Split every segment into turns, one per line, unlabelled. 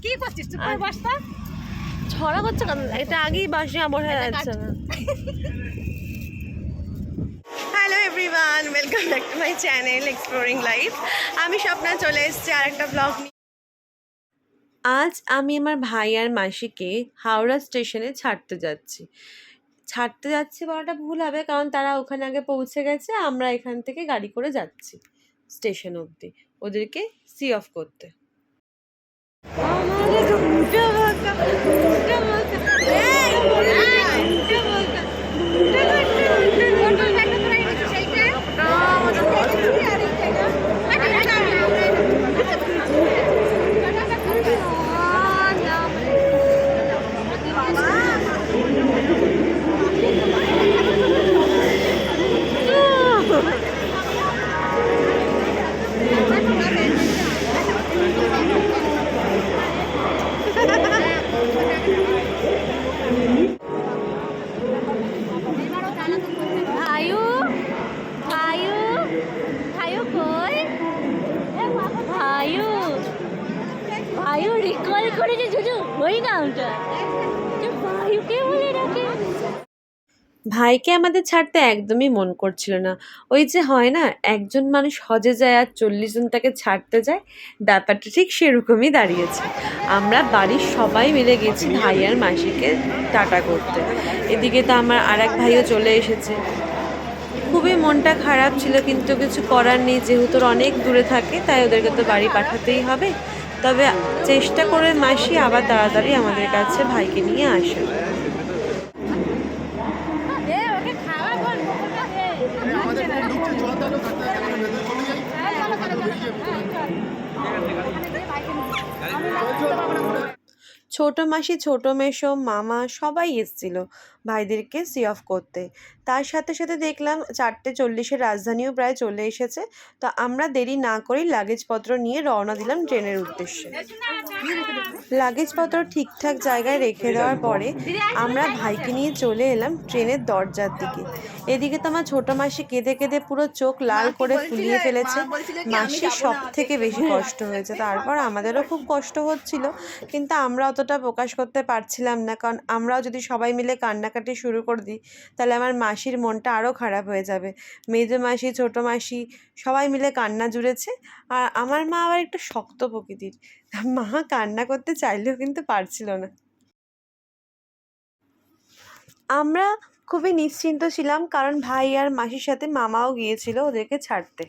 কি করছিস তুই বসতা
ছড়া করছে কেন? এটা আগেই বাসে আমার হয়ে যাচ্ছে না। Hello everyone, welcome back to my channel exploring life. আমি স্বপ্না চলে এসেছি আর একটা ব্লগ নিয়ে। আজ আমি আমার ভাই আর মাসিকে হাওড়া স্টেশনে ছাড়তে যাচ্ছি বলাটা ভুল হবে, কারণ তারা ওখানে আগে পৌঁছে গেছে। আমরা এখান থেকে গাড়ি করে যাচ্ছি স্টেশন অবধি ওদেরকে সি অফ করতে। ভাইকে আমাদের ছাড়তে একদমই মন করছিল না। ওই যে হয় না, একজন মানুষ হজে যায় আর 40 জন তাকে ছাড়তে যায়, ব্যাপারটা ঠিক সেরকমই দাঁড়িয়েছে। আমরা বাড়ির সবাই মিলে গেছি ভাই আর মাসিকে টাটা করতে। এদিকে তো আমার আর এক ভাইও চলে এসেছে। খুবই মনটা খারাপ ছিল, কিন্তু কিছু করার নেই, যেহেতু অনেক দূরে থাকে তাই ওদেরকে তো বাড়ি পাঠাতেই হবে। তবে চেষ্টা করে মাসি আবার তাড়াতাড়ি আমাদের কাছে ভাইকে নিয়ে আসে। ছোট মাসি, ছোট মেসো, মামা সবাই এসেছিল ভাইদেরকে সি অফ করতে। তার সাথে সাথে দেখলাম 4:40 রাজধানীও প্রায় চলে এসেছে। তো আমরা দেরি না করেই লাগেজপত্র নিয়ে রওনা দিলাম ট্রেনের উদ্দেশ্যে। লাগেজপত্র ঠিকঠাক জায়গায় রেখে দেওয়ার পরে আমরা ভাইকে নিয়ে চলে এলাম ট্রেনের দরজার দিকে। এদিকে তো আমার ছোট মাসি কেঁদে কেঁদে পুরো চোখ লাল করে ফুলিয়ে ফেলেছে। মাসির সব থেকে বেশি কষ্ট হয়েছে, তারপর আমাদেরও খুব কষ্ট হচ্ছিল, কিন্তু আমরা অতটা প্রকাশ করতে পারছিলাম না, কারণ আমরাও যদি সবাই মিলে কান্নাকাটি শুরু করে দিই তাহলে আমার মাসির মনটা আরও খারাপ হয়ে যাবে। মেজো মাসি, ছোটো মাসি সবাই মিলে কান্না জুড়েছে। আর আমার মা আবার একটু শক্ত প্রকৃতির, মা কান্না করতে চাইলেও কিন্তু পারছিল না। আমরা খুবই নিশ্চিন্ত ছিলাম, কারণ ভাই আর মাসির সাথে মামাও গিয়েছিল ওদেরকে ছাড়তে।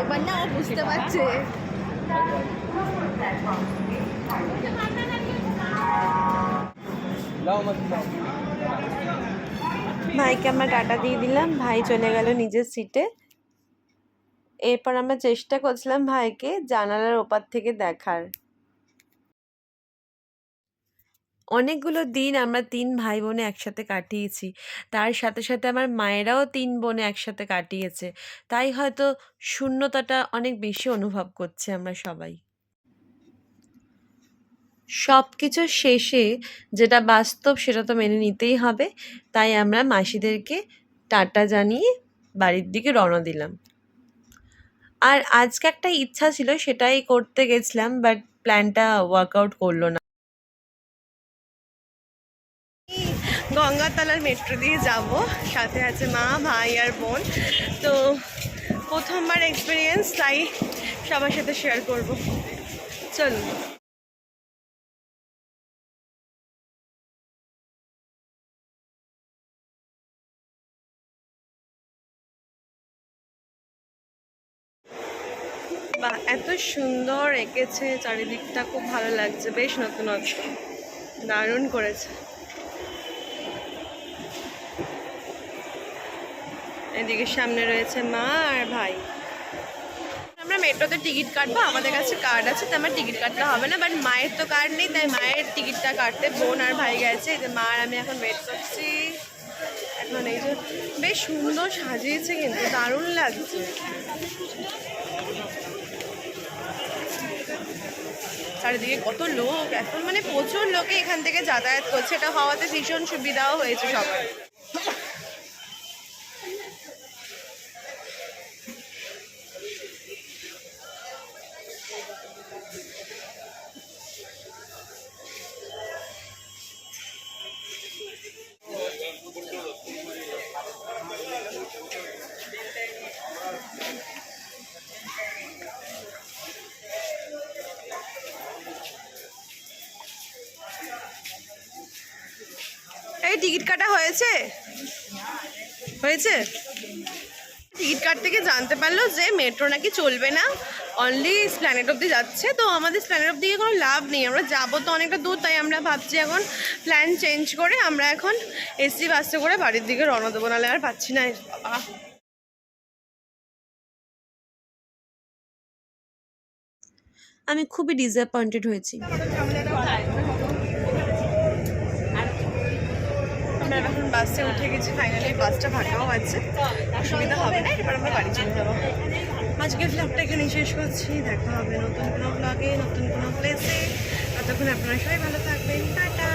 এবার না ও বুঝতে পারছে।
ভাইকে আমরা টাটা দিয়ে দিলাম, ভাই চলে গেল নিজের সিটে। এরপর আমরা চেষ্টা করছিলাম ভাইকে জানালার ওপার থেকে দেখার। অনেকগুলো দিন আমরা 3 ভাই বোনে একসাথে কাটিয়েছি, তার সাথে সাথে আমার মায়েরাও 3 বোনে একসাথে কাটিয়েছে, তাই হয়তো শূন্যতাটা অনেক বেশি অনুভব করছি আমরা সবাই। সব কিছুর শেষে যেটা বাস্তব সেটা তো মেনে নিতেই হবে, তাই আমরা মাসিদেরকে টাটা জানিয়ে বাড়ির দিকে রওনা দিলাম। আর আজকে একটা ইচ্ছা ছিল, সেটাই করতে গেছিলাম, বাট প্ল্যানটা ওয়ার্কআউট করলো না। গঙ্গাতলার মেট্রো দিয়ে যাব, সাথে আছে মা, ভাই আর বোন। তো প্রথমবার এক্সপিরিয়েন্স, তাই সবার সাথে শেয়ার করব। চলুন। বা এত সুন্দর এঁকেছে, চারিদিকটা খুব ভালো লাগছে, বেশ নতুনত্ব, দারুণ করেছে। এদিকে সামনে রয়েছে মা আর ভাই। আমরা মেট্রোতে টিকিট কাটবো, আমাদের কাছে কার্ড আছে, তো আমার টিকিট কাটতে হবে না, বাট মায়ের তো কার্ড নেই, তাই মায়ের টিকিটটা কাটতে বোন আর ভাই গেছে। এই যে মা আর আমি এখন ওয়েট করছি। এখন এই যে বেশ সুন্দর সাজিয়েছে, কিন্তু দারুণ লাগছে। চারিদিকে কত লোক, এখন মানে প্রচুর লোকে এখান থেকে যাতায়াত করছে, এটা হওয়াতে ভীষণ সুবিধাও হয়েছে সবার। টিকিট কাটা হয়েছে হয়েছে টিকিট কাট থেকে জানতে পারলো যে মেট্রো নাকি চলবে না, অনলি স্প্ল্যানেড অব্দি যাচ্ছে। তো আমাদের স্প্ল্যানেড অব্দি কোনো লাভ নেই, আমরা যাবো তো অনেকটা দূর, তাই আমরা ভাবছি এখন প্ল্যান চেঞ্জ করে আমরা এখন এসি বাসে করে বাড়ির দিকে রওনা দেবো, নাহলে আর পাচ্ছি না বাবা। আমি খুবই ডিসঅ্যাপয়েন্টেড হয়েছি। আমরা এখন বাসে উঠে গেছি, ফাইনালি বাসটা ফাঁকাও আছে, অসুবিধা হবে না, এবার আমরা বাড়ি চলে যাবো। আজকের ব্লগটা এখানে শেষ করছি, দেখা হবে নতুন কোনো ব্লগে নতুন কোনো প্লেসে। ততক্ষণ আপনারা সবাই ভালো থাকবেন, টাটা।